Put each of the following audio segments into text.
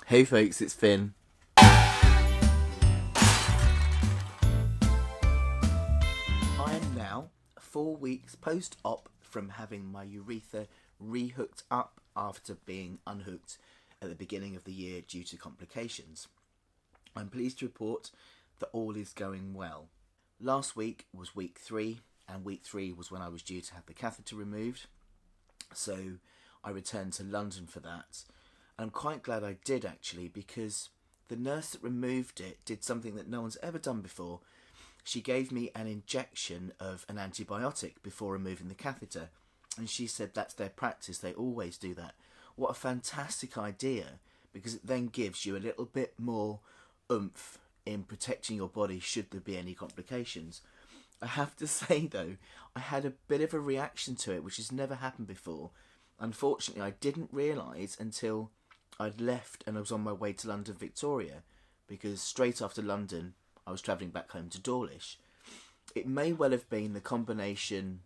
Hey folks, it's Finn. I am now 4 weeks post-op from having my urethra re-hooked up after being unhooked at the beginning of the year due to complications. I'm pleased to report that all is going well. Last week was week 3, and week 3 was when I was due to have the catheter removed. So I returned to London for that. And I'm quite glad I did, actually, because the nurse that removed it did something that no one's ever done before. She gave me an injection of an antibiotic before removing the catheter. And she said that's their practice, they always do that. What a fantastic idea, because it then gives you a little bit more oomph in protecting your body should there be any complications. I have to say though, I had a bit of a reaction to it, which has never happened before. Unfortunately, I didn't realise until I'd left and I was on my way to London Victoria, because straight after London I was travelling back home to Dawlish. It may well have been the combination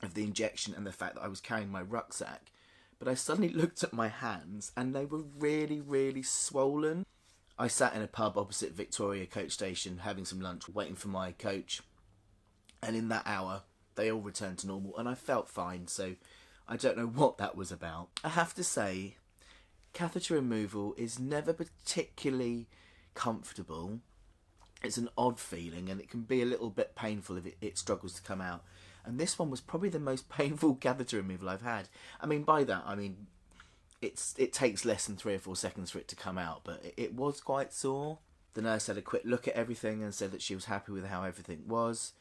of the injection and the fact that I was carrying my rucksack, but I suddenly looked at my hands and they were really, really swollen. I sat in a pub opposite Victoria coach station having some lunch, waiting for my coach, and in that hour they all returned to normal and I felt fine, so I don't know what that was about. I have to say, catheter removal is never particularly comfortable. It's an odd feeling and it can be a little bit painful if it struggles to come out. And this one was probably the most painful catheter removal I've had. I mean, by that, I mean, it takes less than 3 or 4 seconds for it to come out, but it was quite sore. The nurse had a quick look at everything and said that she was happy with how everything was,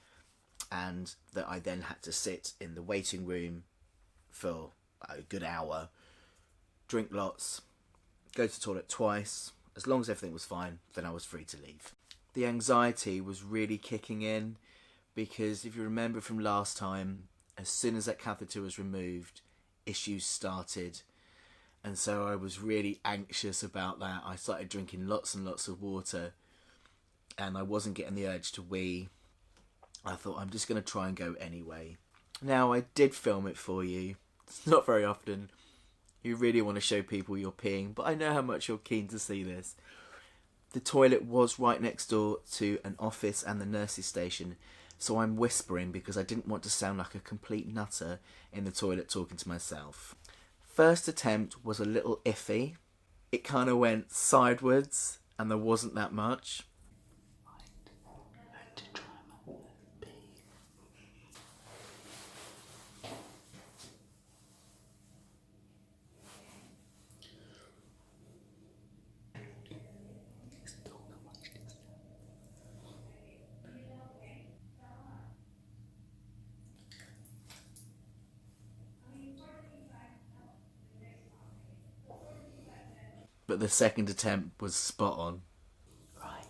and that I then had to sit in the waiting room for a good hour, drink lots, go to the toilet twice. As long as everything was fine, then I was free to leave. The anxiety was really kicking in, because if you remember from last time, as soon as that catheter was removed, issues started. And so I was really anxious about that. I started drinking lots and lots of water and I wasn't getting the urge to wee. I thought, I'm just going to try and go anyway. Now, I did film it for you. It's not very often you really want to show people you're peeing, but I know how much you're keen to see this. The toilet was right next door to an office and the nurse's station, so I'm whispering because I didn't want to sound like a complete nutter in the toilet talking to myself. First attempt was a little iffy. It kind of went sideways and there wasn't that much. But the second attempt was spot on. Right,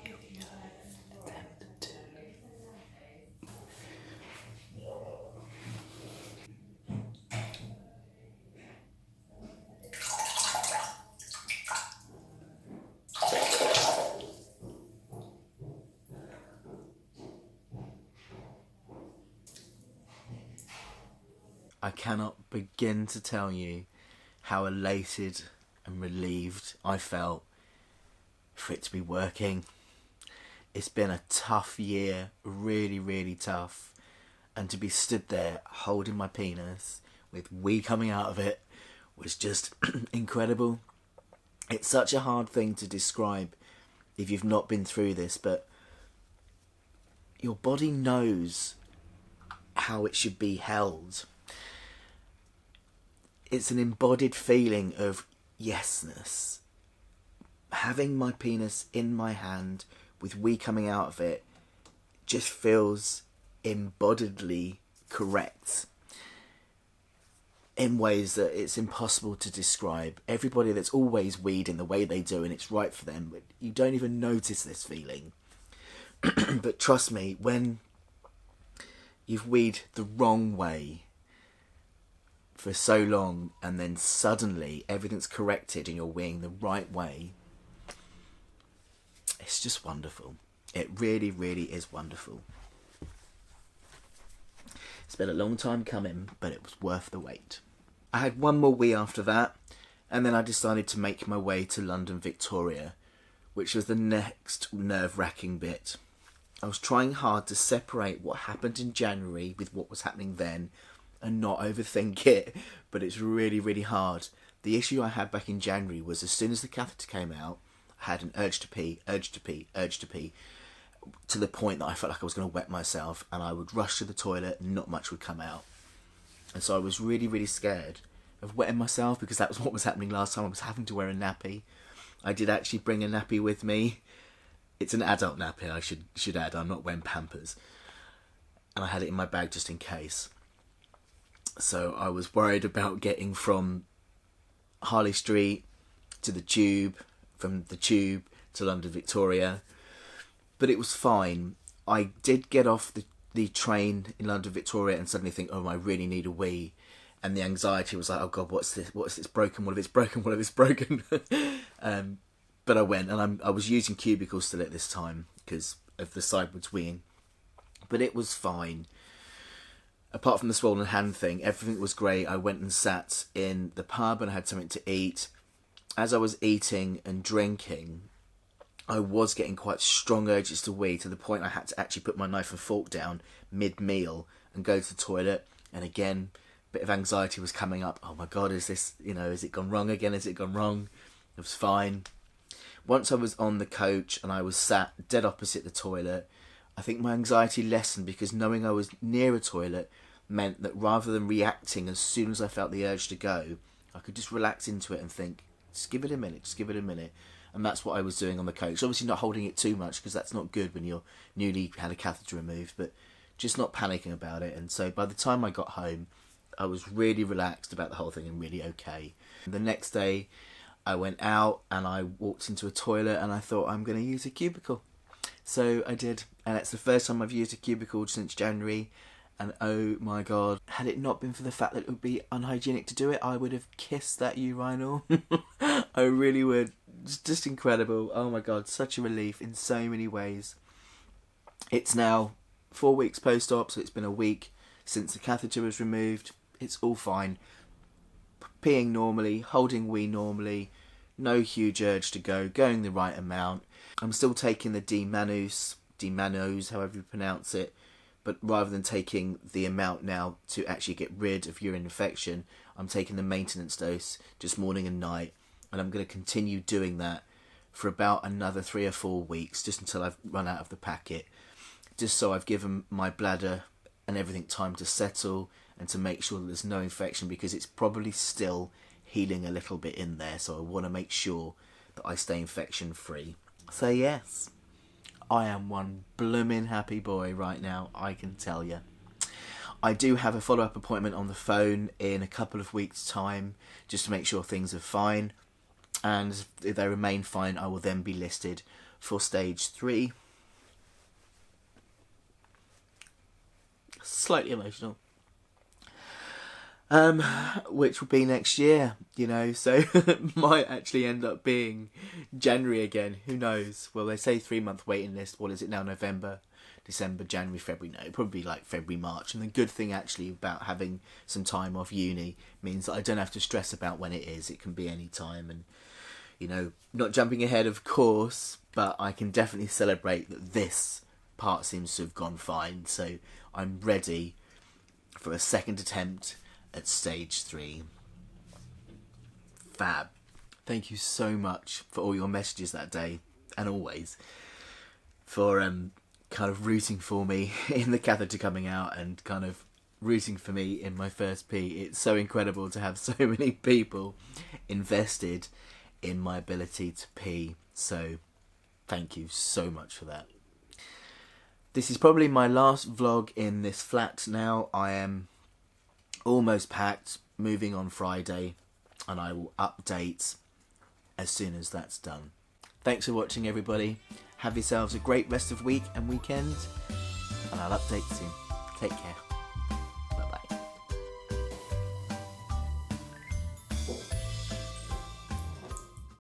here we go, attempt 2. I cannot begin to tell you how elated and relieved I felt for it to be working. It's been a tough year, really, really tough. And to be stood there holding my penis with wee coming out of it was just incredible. It's such a hard thing to describe if you've not been through this, but your body knows how it should be held. It's an embodied feeling of yesness. Having my penis in my hand with wee coming out of it just feels embodiedly correct in ways that it's impossible to describe. Everybody that's always weed in the way they do and it's right for them, but you don't even notice this feeling. But trust me, when you've weed the wrong way for so long and then suddenly everything's corrected and you're weeing the right way, it's just wonderful. It really, really is wonderful. It's been a long time coming, but it was worth the wait. I had one more wee after that, And then I decided to make my way to London, Victoria, which was the next nerve-wracking bit. I was trying hard to separate what happened in January with what was happening then and not overthink it, but it's really, really hard. The issue I had back in January was as soon as the catheter came out, I had an urge to pee, to the point that I felt like I was going to wet myself, and I would rush to the toilet and not much would come out. And so I was really, really scared of wetting myself, because that was what was happening last time. I was having to wear a nappy. I did actually bring a nappy with me. It's an adult nappy, I should add. I'm not wearing Pampers. And I had it in my bag just in case. So I was worried about getting from Harley Street to the Tube, from the Tube to London Victoria. But it was fine. I did get off the train in London Victoria and suddenly think, oh, I really need a wee. And the anxiety was like, oh God, what's this? What's this broken? What if it's broken? What if it's broken? But I went, and I was using cubicles still at this time because of the sideways weeing. But it was fine. Apart from the swollen hand thing, everything was great. I went and sat in the pub and I had something to eat. As I was eating and drinking, I was getting quite strong urges to wee, to the point I had to actually put my knife and fork down mid-meal and go to the toilet. And again, a bit of anxiety was coming up. Oh my God, is this, has it gone wrong again? Has it gone wrong? It was fine. Once I was on the coach and I was sat dead opposite the toilet, I think my anxiety lessened, because knowing I was near a toilet meant that rather than reacting as soon as I felt the urge to go, I could just relax into it and think, just give it a minute. And that's what I was doing on the coach. Obviously not holding it too much, because that's not good when you're newly had a catheter removed, but just not panicking about it. And so by the time I got home, I was really relaxed about the whole thing and really okay. The next day, I went out and I walked into a toilet and I thought, I'm going to use a cubicle. So I did. And it's the first time I've used a cubicle since January. And oh my God, had it not been for the fact that it would be unhygienic to do it, I would have kissed that urinal. I really would. It's just incredible. Oh my God, such a relief in so many ways. It's now 4 weeks post-op, so it's been a week since the catheter was removed. It's all fine. Peeing normally, holding wee normally, no huge urge to go, going the right amount. I'm still taking the D-Manos, however you pronounce it, but rather than taking the amount now to actually get rid of urine infection, I'm taking the maintenance dose just morning and night, and I'm going to continue doing that for about another 3 or 4 weeks, just until I've run out of the packet, just so I've given my bladder and everything time to settle and to make sure that there's no infection, because it's probably still healing a little bit in there, so I want to make sure that I stay infection free. So yes, I am one blooming happy boy right now, I can tell you. I do have a follow-up appointment on the phone in a couple of weeks' time, just to make sure things are fine, and if they remain fine, I will then be listed for stage 3. Slightly emotional. Which will be next year, so might actually end up being January again, who knows. Well, they say 3-month waiting list. What is it now? November, December, January, February. No, probably like February, March. And the good thing actually about having some time off uni means that I don't have to stress about when it is. It can be any time, and not jumping ahead, of course, but I can definitely celebrate that this part seems to have gone fine. So I'm ready for a second attempt at stage 3. Fab. Thank you so much for all your messages that day, and always for kind of rooting for me in the catheter coming out, and kind of rooting for me in my first pee. It's so incredible to have so many people invested in my ability to pee, so thank you so much for that. This is probably my last vlog in this flat now. I am almost packed, moving on Friday, and I will update as soon as that's done. Thanks for watching, everybody. Have yourselves a great rest of week and weekend, and I'll update soon. Take care.